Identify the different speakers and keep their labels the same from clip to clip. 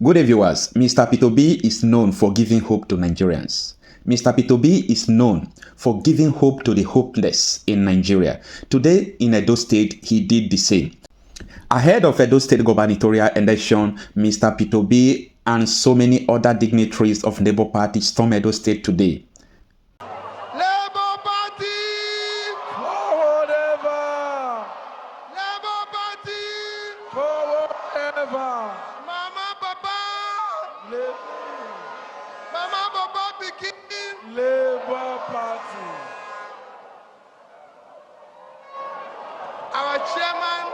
Speaker 1: Good day, viewers. Mr. Peter Obi is known for giving hope to Nigerians. Mr. Peter Obi is known for giving hope to the hopeless in Nigeria. Today in Edo State, he did the same. Ahead of Edo State gubernatorial election, Mr. Peter Obi and so many other dignitaries of Labour Party stormed Edo State today.
Speaker 2: Labour Party!
Speaker 3: Forward ever!
Speaker 2: Labour Party!
Speaker 3: Forward ever!
Speaker 2: Mama, Papa! Mama, Papa, begin!
Speaker 3: Labour Party.
Speaker 2: Our chairman,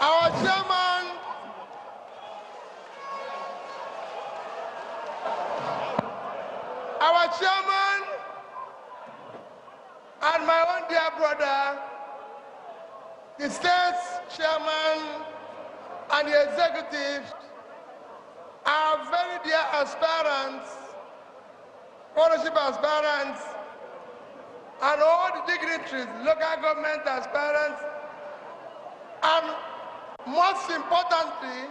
Speaker 2: our chairman, and my own dear brother, the state chairman and the executives are very dear aspirants, ownership aspirants, and all the dignitaries, local government aspirants, and most importantly,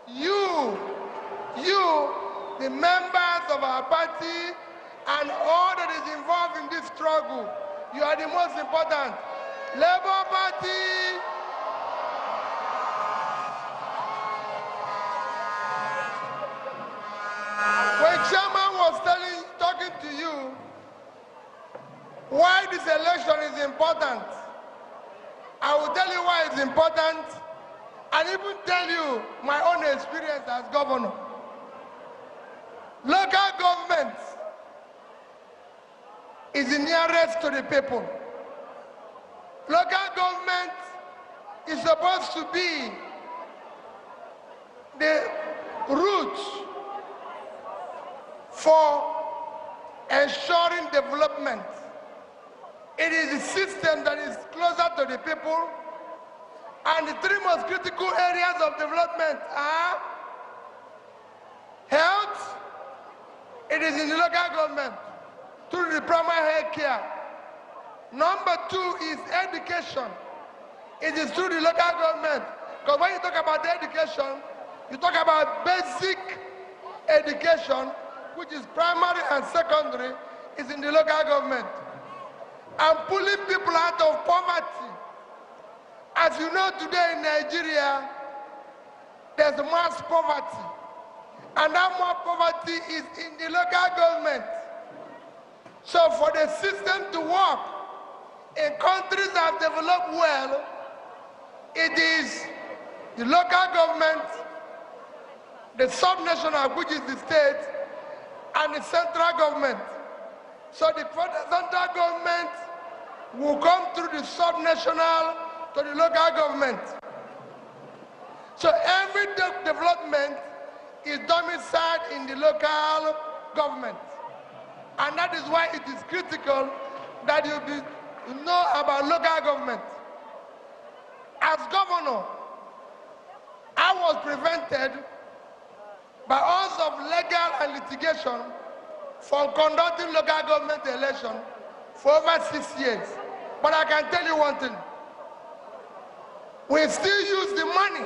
Speaker 2: you, the members of our party, and all that is involved in this struggle, you are the most important. Labour Party! When chairman was talking to you why this election is important, I will tell you why it's important and even tell you my own experience as governor. Local government is the nearest to the people. Local government is supposed to be the route for ensuring development. It is the system that is closer to the people, and the three most critical areas of development are health, it is in the local government, through the primary health care. Number two is education. It is through the local government. Because when you talk about education, you talk about basic education, which is primary and secondary, is in the local government. And pulling people out of poverty. As you know, today in Nigeria, there's mass poverty. And that mass poverty is in the local government. So for the system to work in countries that have developed well, it is the local government, the subnational, which is the state, and the central government. So the central government will come through the subnational to the local government. So every development is domiciled in the local government. And that is why it is critical that you know about local government. As governor, I was prevented by all of legal and litigation from conducting local government election for over 6 years. But I can tell you one thing. We still use the money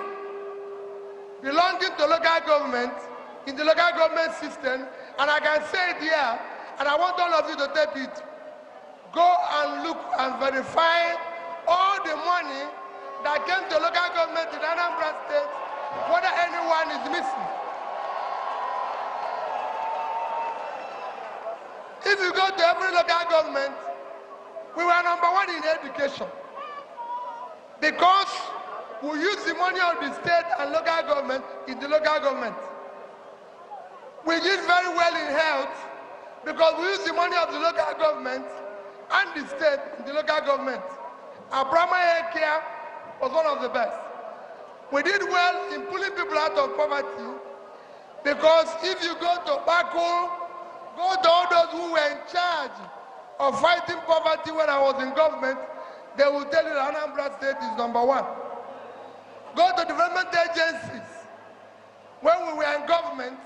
Speaker 2: belonging to local government in the local government system, and I can say it here, and I want all of you to tape it. Go and look and verify all the money that came to local government in Anambra State, whether anyone is missing. If you go to every local government, we were number one in education. Because we use the money of the state and local government in the local government. We did very well in health because we use the money of the local government and the state in the local government. Our primary health care was one of the best. We did well in pulling people out of poverty because if you go to Bako, go to all those who were in charge of fighting poverty when I was in government, they will tell you that Anambra State is number one. Go to development agencies. When we were in government,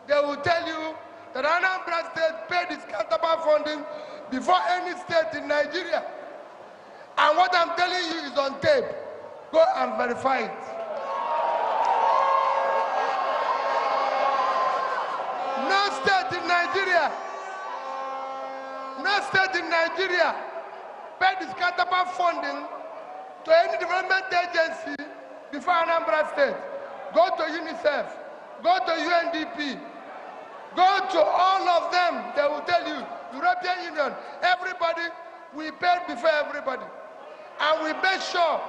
Speaker 2: they will tell you that Anambra State paid its counterpart funding before any state in Nigeria. And what I'm telling you is on tape. Go and verify it. No state in Nigeria paid this counterpart funding to any development agency before Anambra State. Go to UNICEF, go to UNDP, go to all of them. They will tell you, European Union, everybody, we paid before everybody. And we made sure,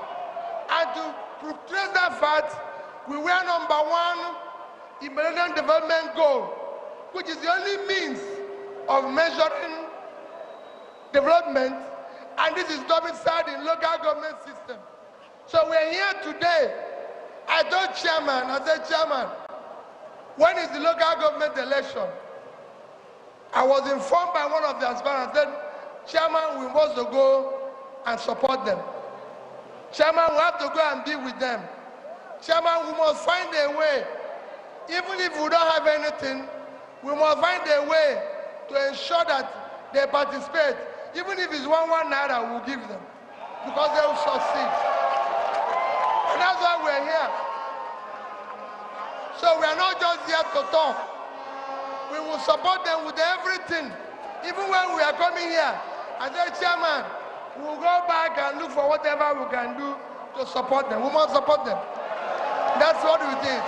Speaker 2: and to trace that fact, we were #1 in Millennium Development Goal, which is the only means of measuring development, and this is domiciled in local government system. So we're here today. I told Chairman, I said, Chairman, when is the local government election? I was informed by one of the aspirants, I said, Chairman, we must go and support them. Chairman, we have to go and be with them. Chairman, we must find a way. Even if we don't have anything, we must find a way to ensure that they participate. Even if it's 1 naira, we'll give them, because they will succeed. And that's why we're here. So we are not just here to talk. We will support them with everything. Even when we are coming here, I said, Chairman, we'll go back and look for whatever we can do to support them. We must support them. That's what it is.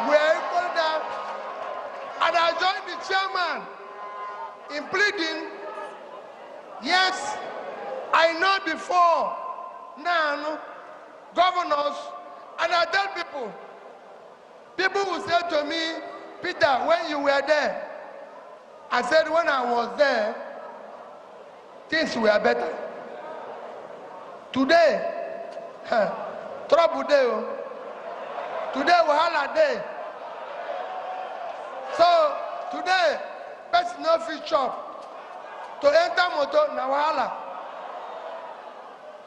Speaker 2: We are equal there. And I joined the chairman in pleading, yes, I know before now, governors, and I tell people will say to me, Peter, when you were there, I said, when I was there, things were better. Today, trouble day. Today, wahala day. So, today, person no fit chop. To enter motor, na wahala.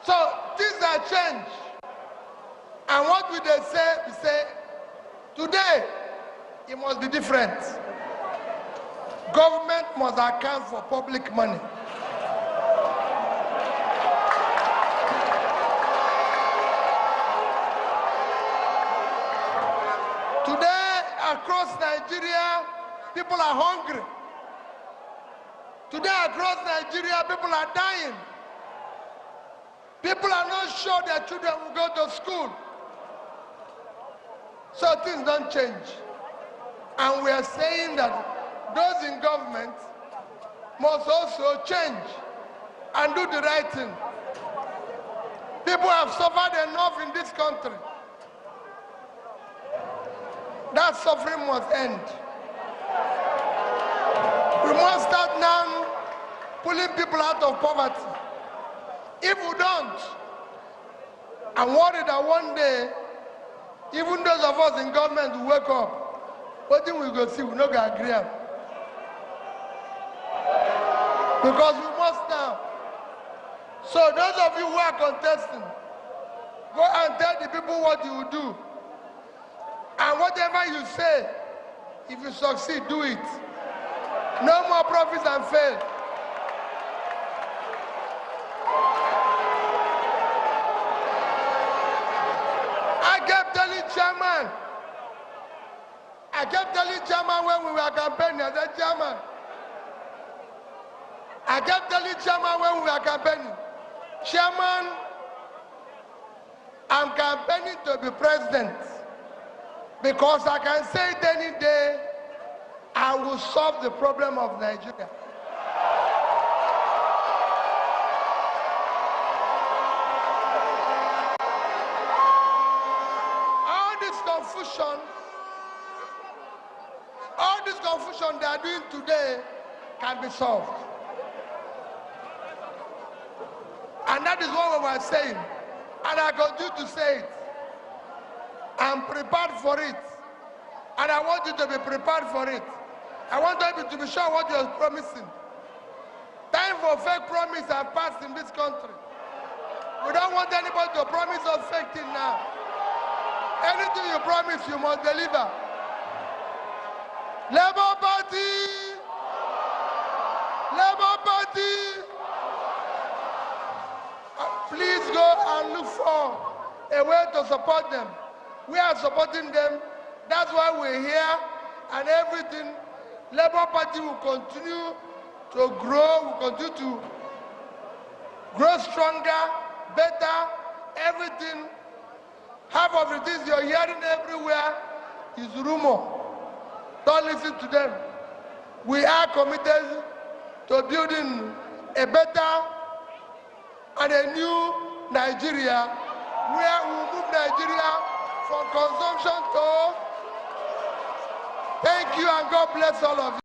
Speaker 2: So, things are changed. And what we they say, we say, today, it must be different. Government must account for public money. Today, across Nigeria, people are hungry. Today, across Nigeria, people are dying. People are not sure their children will go to school. So things don't change. And we are saying that those in government must also change and do the right thing. People have suffered enough in this country. That suffering must end. We must start now pulling people out of poverty. If we don't, I'm worried that one day, even those of us in government will wake up. What thing we go see, we not gonna agree. Because we must now. So those of you who are contesting, go and tell the people what you will do. And whatever you say, if you succeed, do it. No more profits and fail. I kept telling chairman when we were campaigning, I said, Chairman, I kept telling chairman when we were campaigning, Chairman, I'm campaigning to be president because I can say it any day, I will solve the problem of Nigeria. All this confusion they are doing today can be solved. And that is what we were saying. And I continue to say it. I'm prepared for it. And I want you to be prepared for it. I want you to be sure what you're promising. Time for fake promise has passed in this country. We don't want anybody to promise us fake thing now. Anything you promise, you must deliver. Labour Party! Labour Party, please go and look for a way to support them. We are supporting them. That's why we're here, and everything. Labour Party will continue to grow, will continue to grow stronger, better, everything. Half of the things you're hearing everywhere is rumor. Don't listen to them. We are committed to building a better and a new Nigeria, where we will move Nigeria from consumption to. Thank you, and God bless all of you.